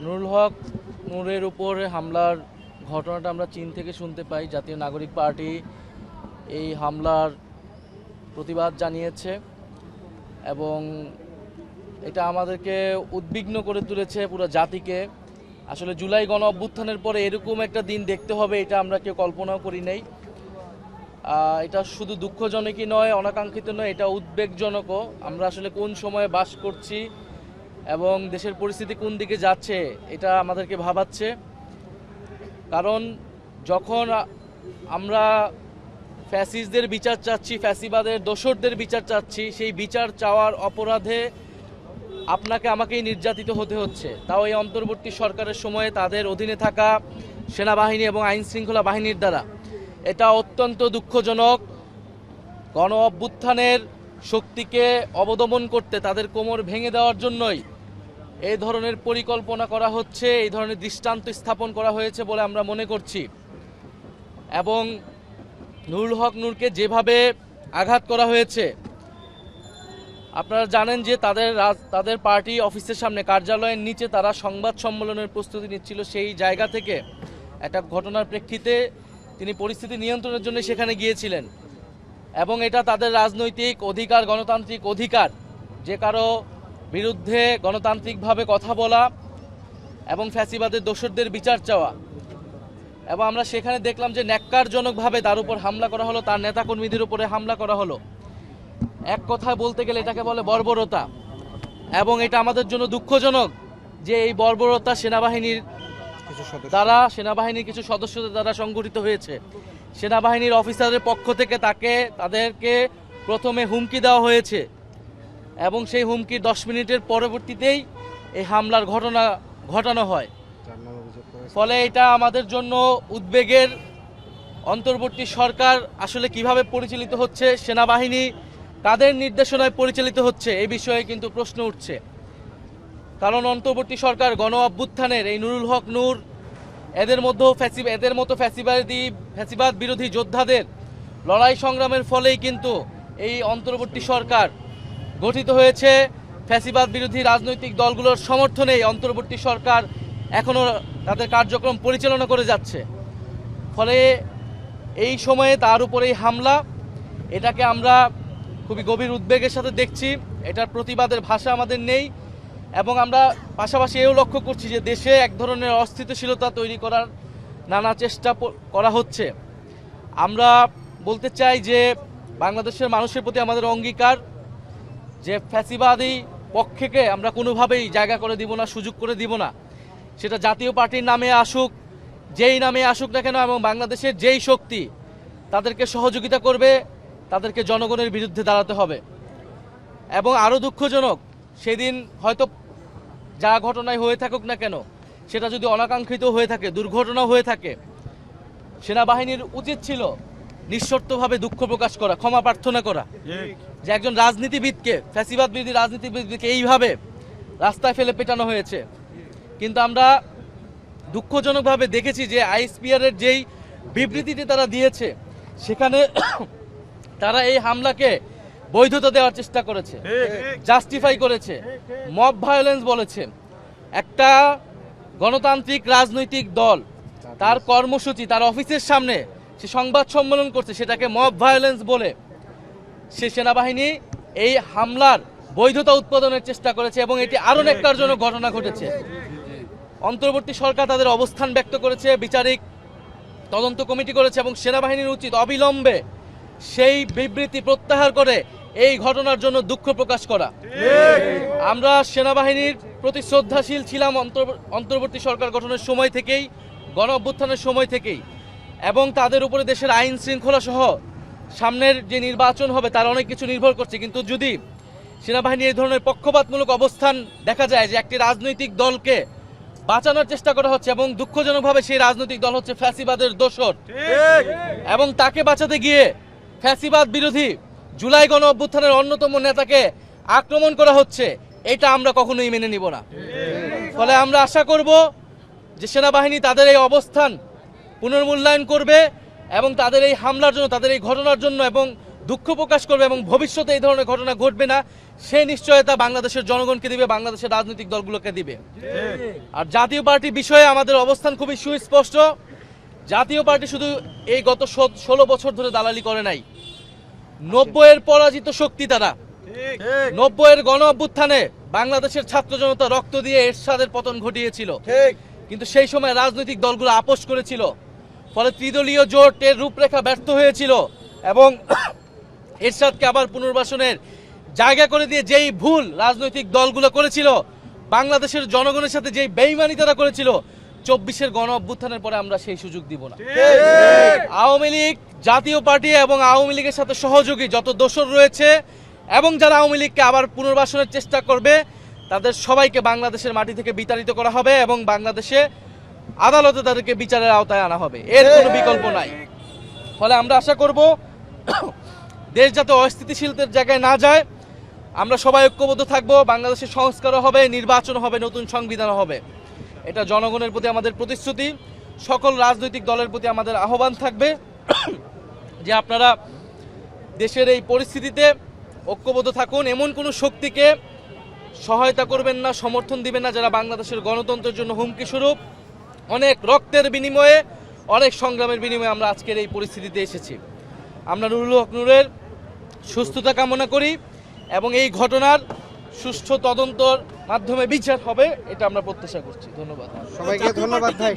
নুরুল হক নূরের উপর হামলার ঘটনাটা আমরা চীন থেকে শুনতে পাই। জাতীয় নাগরিক পার্টি এই হামলার প্রতিবাদ জানিয়েছে এবং এটা আমাদেরকে উদ্বিগ্ন করে তুলেছে পুরো জাতিকে। আসলে জুলাই গণ অভ্যুত্থানের পরে এরকম একটা দিন দেখতে হবে এটা আমরা কেউ কল্পনাও করি নাই। এটা শুধু দুঃখজনকই নয়, অনাকাঙ্ক্ষিত নয়, এটা উদ্বেগজনকও। আমরা আসলে কোন সময়ে বাস করছি এবং দেশের পরিস্থিতি কোন দিকে যাচ্ছে এটা আমাদেরকে ভাবাচ্ছে। কারণ যখন আমরা ফ্যাসিস্টদের বিচার চাচ্ছি, ফ্যাসিবাদের দোসরদের বিচার চাচ্ছি, সেই বিচার চাওয়ার অপরাধে আপনাকে আমাকেই নির্যাতিত হতে হচ্ছে, তাও এই অন্তর্বর্তী সরকারের সময়ে তাদের অধীনে থাকা সেনাবাহিনী এবং আইন শৃঙ্খলা বাহিনীর দ্বারা। এটা অত্যন্ত দুঃখজনক। গণ অভ্যুত্থানের শক্তিকে অবদমন করতে, তাদের কোমর ভেঙে দেওয়ার জন্যই এই ধরনের পরিকল্পনা করা হচ্ছে, এই ধরনের দৃষ্টান্ত স্থাপন করা হয়েছে বলে আমরা মনে করছি। এবং নুরুল হক নূরকে যেভাবে আঘাত করা হয়েছে, আপনারা জানেন যে তাদের পার্টি অফিসের সামনে, কার্যালয়ের নিচে তারা সংবাদ সম্মেলনের প্রস্তুতি নিচ্ছিল। সেই জায়গা থেকে একটা ঘটনার প্রেক্ষিতে তিনি পরিস্থিতি নিয়ন্ত্রণের জন্য সেখানে গিয়েছিলেন এবং এটা তাদের রাজনৈতিক অধিকার, গণতান্ত্রিক অধিকার, যে কারো বিরুদ্ধে গণতান্ত্রিকভাবে কথা বলা এবং ফ্যাসিবাদের দোসরদের বিচার চাওয়া। এবং আমরা সেখানে দেখলাম যে ন্যাক্কারজনকভাবে তার উপর হামলা করা হলো, তার নেতাকর্মীদের উপরে হামলা করা হলো। এক কথায় বলতে গেলে এটাকে বলে বর্বরতা। এবং এটা আমাদের জন্য দুঃখজনক যে এই বর্বরতা সেনাবাহিনীর কিছু সদস্যদের দ্বারা সংগঠিত হয়েছে। সেনাবাহিনীর অফিসারের পক্ষ থেকে তাদেরকে প্রথমে হুমকি দেওয়া হয়েছে এবং সেই হুমকির 10 মিনিটের পরবর্তীতেই এই হামলার ঘটনা ঘটানো হয়। ফলে এটা আমাদের জন্য উদ্বেগের। অন্তর্বর্তী সরকার আসলে কিভাবে পরিচালিত হচ্ছে, সেনাবাহিনী কাদের নির্দেশনায় পরিচালিত হচ্ছে, এই বিষয়ে কিন্তু প্রশ্ন উঠছে। কারণ অন্তর্বর্তী সরকার গণ অভ্যুত্থানের এই নুরুল হক নূর, এদের মতো ফ্যাসিবাদ বিরোধী যোদ্ধাদের লড়াই সংগ্রামের ফলেই কিন্তু এই অন্তর্বর্তী সরকার গঠিত হয়েছে। ফ্যাসিবাদ বিরোধী রাজনৈতিক দলগুলোর সমর্থনেই অন্তর্বর্তী সরকার এখনও তাদের কার্যক্রম পরিচালনা করে যাচ্ছে। ফলে এই সময়ে তার উপরেই হামলা, এটাকে আমরা খুবই গভীর উদ্বেগের সাথে দেখছি। এটার প্রতিবাদের ভাষা আমাদের নেই এবং আমরা পাশাপাশি এও লক্ষ্য করছি যে দেশে এক ধরনের অস্থিতিশীলতা তৈরি করার নানা চেষ্টা করা হচ্ছে। আমরা বলতে চাই যে বাংলাদেশের মানুষের প্রতি আমাদের অঙ্গীকার যে ফ্যাসিবাদী পক্ষকে আমরা কোনোভাবেই জায়গা করে দিব না, সুযোগ করে দিব না। সেটা জাতীয় পার্টির নামে আসুক, যেই নামে আসুক না কেন, এবং বাংলাদেশের যেই শক্তি তাদেরকে সহযোগিতা করবে, তাদেরকে জনগণের বিরুদ্ধে দাঁড়াতে হবে। এবং আরও দুঃখজনক, সেদিন হয়তো যা ঘটনায় হয়ে থাকুক না কেন, সেটা যদি অনাকাঙ্ক্ষিত হয়ে থাকে, দুর্ঘটনা হয়ে থাকে, সেনাবাহিনীর উচিত ছিল নিঃশর্তভাবে দুঃখ প্রকাশ করা, ক্ষমা প্রার্থনা করা। যে একজন রাজনীতিবিদকে, ফ্যাসিবাদ বিরোধী রাজনীতিবিদকে এইভাবে রাস্তায় ফেলে পেটানো হয়েছে। কিন্তু আমরা দুঃখজনকভাবে দেখেছি যে আইএসপিআর এর যেই বিবৃতিটি তারা দিয়েছে, সেখানে তারা এই হামলাকে বৈধতা দেওয়ার চেষ্টা করেছে, জাস্টিফাই করেছে, মব ভায়োলেন্স বলেছে। একটা গণতান্ত্রিক রাজনৈতিক দল তার কর্মসূচি, তার অফিসের সামনে সে সংবাদ সম্মেলন করছে, সেটাকে মব ভায়োলেন্স বলে সে সেনাবাহিনী এই হামলার বৈধতা উৎপাদনের চেষ্টা করেছে এবং এটি আরও ন্যাক্কারজনক ঘটনা ঘটেছে। অন্তর্বর্তী সরকার তাদের অবস্থান ব্যক্ত করেছে, বিচারিক তদন্ত কমিটি করেছে এবং সেনাবাহিনীর উচিত অবিলম্বে সেই বিবৃতি প্রত্যাহার করে এই ঘটনার জন্য দুঃখ প্রকাশ করা। আমরা সেনাবাহিনীর প্রতি শ্রদ্ধাশীল ছিলাম অন্তর্বর্তী সরকার গঠনের সময় থেকেই, গণ অভ্যুত্থানের সময় থেকেই, এবং তাদের উপরে দেশের আইন শৃঙ্খলা সহ সামনের যে নির্বাচন হবে তার অনেক কিছু নির্ভর করছে। কিন্তু যদি সেনাবাহিনী এই ধরনের পক্ষপাতমূলক অবস্থান দেখা যায় যে একটি রাজনৈতিক দলকে বাঁচানোর চেষ্টা করা হচ্ছে এবং দুঃখজনকভাবে সেই রাজনৈতিক দল হচ্ছে ফ্যাসিবাদের দোসর, এবং তাকে বাঁচাতে গিয়ে ফ্যাসিবাদ বিরোধী জুলাই গণ অভ্যুত্থানের অন্যতম নেতাকে আক্রমণ করা হচ্ছে, এটা আমরা কখনোই মেনে নিব না। ফলে আমরা আশা করব যে সেনাবাহিনী তাদের এই অবস্থান পুনর্মূল্যায়ন করবে এবং তাদের এই হামলার জন্য, তাদের এই ঘটনার জন্য এবং দুঃখ প্রকাশ করবে এবং ভবিষ্যতে এই ধরনের ঘটনা ঘটবে না সেই নিশ্চয়তা বাংলাদেশের জনগণকে দিবে, বাংলাদেশের রাজনৈতিক দলগুলোকে দিবে। আর জাতীয় পার্টি বিষয়ে আমাদের অবস্থান খুবই সুস্পষ্ট। জাতীয় পার্টি শুধু এই গত 16 বছর ধরে দালালি করে নাই। 90-এর পরাজিত শক্তি তারা। 90-এর গণ অভ্যুত্থানে বাংলাদেশের ছাত্র জনতা রক্ত দিয়ে এরশাদের পতন ঘটিয়েছিল, কিন্তু সেই সময় রাজনৈতিক দলগুলো আপোষ করেছিল, ফলে ত্রিদলীয় জোটের রূপরেখা ব্যর্থ হয়েছিল এবং এরশাদকে আবার পুনর্বাসনের জায়গা করে দিয়ে যেই ভুল রাজনৈতিক দলগুলো করেছিল, বাংলাদেশের জনগণের সাথে যেই বেইমানি তারা করেছিল, 24-এর গণ অভ্যুত্থানের পরে আমরা সেই সুযোগ দিব না। আওয়ামী লীগ, জাতীয় পার্টি এবং আওয়ামী লীগের সাথে সহযোগী যত দোসর রয়েছে এবং যারা আওয়ামী লীগকে আবার পুনর্বাসনের চেষ্টা করবে, তাদের সবাইকে বাংলাদেশের মাটি থেকে বিতাড়িত করা হবে এবং বাংলাদেশে আদালতে তাদেরকে বিচারের আওতায় আনা হবে, এর কোনো বিকল্প নাই। ফলে আমরা আশা করব দেশ যাতে অস্থিতিশীলতার জায়গায় না যায়, আমরা সবাই ঐক্যবদ্ধ থাকবো, বাংলাদেশের সংস্কারও হবে, নির্বাচন হবে, নতুন সংবিধান হবে। এটা জনগণের প্রতি আমাদের প্রতিশ্রুতি। সকল রাজনৈতিক দলের প্রতি আমাদের আহ্বান থাকবে যে আপনারা দেশের এই পরিস্থিতিতে ঐক্যবদ্ধ থাকুন, এমন কোনো শক্তিকে সহায়তা করবেন না, সমর্থন দিবেন না যারা বাংলাদেশের গণতন্ত্রের জন্য হুমকি স্বরূপ। অনেক রক্তের বিনিময়ে, অনেক সংগ্রামের বিনিময়ে আমরা আজকের এই পরিস্থিতিতে এসেছি। আমরা নুরুল হক নূরের সুস্থতা কামনা করি এবং এই ঘটনার সুষ্ঠু তদন্তর মাধ্যমে বিচার হবে, এটা আমরা প্রত্যাশা করছি। ধন্যবাদ সবাইকে। ধন্যবাদ ভাই।